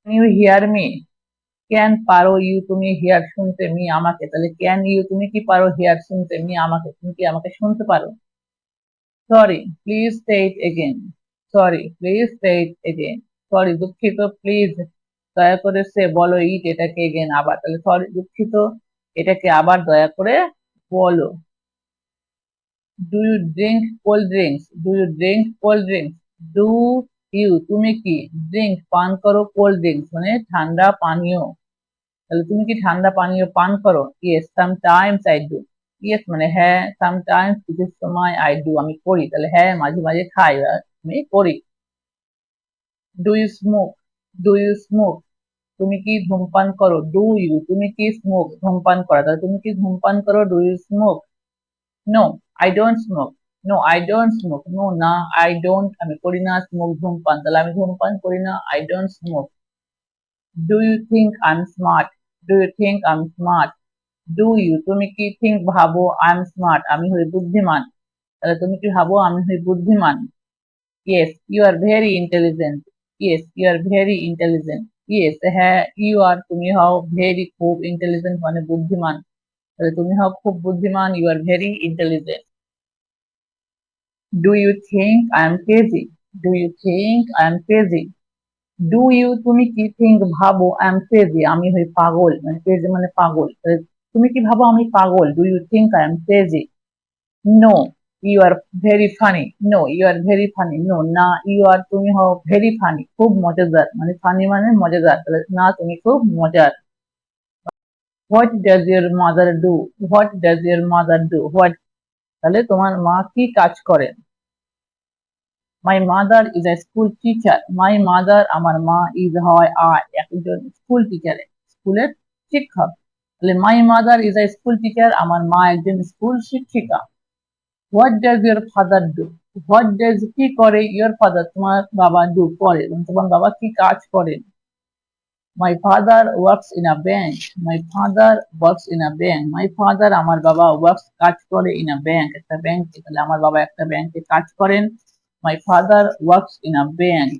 You hear me? Can পারো you তুমি hear শুনতে মি আমাকে, তাহলে ক্যান ইউ তুমি কি পারো হিয়ার শুনতে মি আমাকে, তুমি কি আমাকে শুনতে পারো? Sorry please say it again. Sorry please say it again. Sorry দুঃখিত, প্লিজ দয়া করে সে বলো ইট এটাকে এগেন আবার, তাহলে সরি দুঃখিত এটাকে আবার দয়া করে বলো। Do you drink cold drinks? Do you drink cold drinks? Do you তুমি কি ড্রিঙ্ক পান করো কোল্ড ড্রিঙ্কস মানে ঠান্ডা পানীয়, তাহলে তুমি কি ঠান্ডা পানীয় পান করো? Yes sometimes I do. Yes মানে হ্যাঁ, সামটাইমস কিছু সময়, আই ডু আমি করি, তাহলে হ্যাঁ মাঝে মাঝে খাই বা আমি করি। Do you smoke? Do you smoke তুমি কি ধূমপান করো? ডু ইউ তুমি কি স্মোক ধূমপান করা, তাহলে তুমি কি ধূমপান করো? Do you smoke? No I don't smoke. No I don't smoke, no না আই ডোন্ট আমি করি না স্মোক ধূমপান, তাহলে আমি ধূমপান করি না, I don't smoke. Do you think I am smart? Do you think I am smart? Do you তুমি কি থিঙ্ক ভাবো আই এম স্মার্ট আমি হই বুদ্ধিমান, তাহলে তুমি কি ভাবো আমি হই বুদ্ধিমান? Yes you are very intelligent. Yes you are very intelligent. Yes হ্যাঁ, ইউ আর তুমি হও ভেরি খুব, ইন্টেলিজেন্ট মানে বুদ্ধিমান, তাহলে তুমি হও খুব বুদ্ধিমান, you are very intelligent. Do you think I am crazy? Do you think I am crazy? Do you তুমি কি থিঙ্ক ভাবো আই এম ক্রেজি আমি হই পাগল, মানে ক্রেজি মানে পাগল, তাহলে তুমি কি ভাবো আমি পাগল? Do you think I am crazy? No you are very funny. No you are very funny, no না ইউ আর তুমি হও ভেরি ফানি খুব মজাদার, মানে ফানি মানে মজাদার, তাহলে না তুমি খুব মজার। What does your mother do? What does your mother do? What তাহলে তোমার মা কি কাজ করেন? My mother is a school teacher. My mother আমার মা, ইজ হয় আর একজন স্কুল টিচার স্কুলের শিক্ষক, তাহলে my mother is a school teacher আমার মা একজন স্কুল শিক্ষিকা। What does your father do? What does কি করে ইউর ফাদার তোমার বাবা ডু করে, এবং তোমার বাবা কি কাজ করেন? My father works in a bank. My father works in a bank. My father আমার বাবা ওয়ার্কস কাজ করে ইন আ ব্যাংক একটা ব্যাংকে, তাহলে আমার বাবা একটা ব্যাংকে কাজ করেন। My father works in a bank.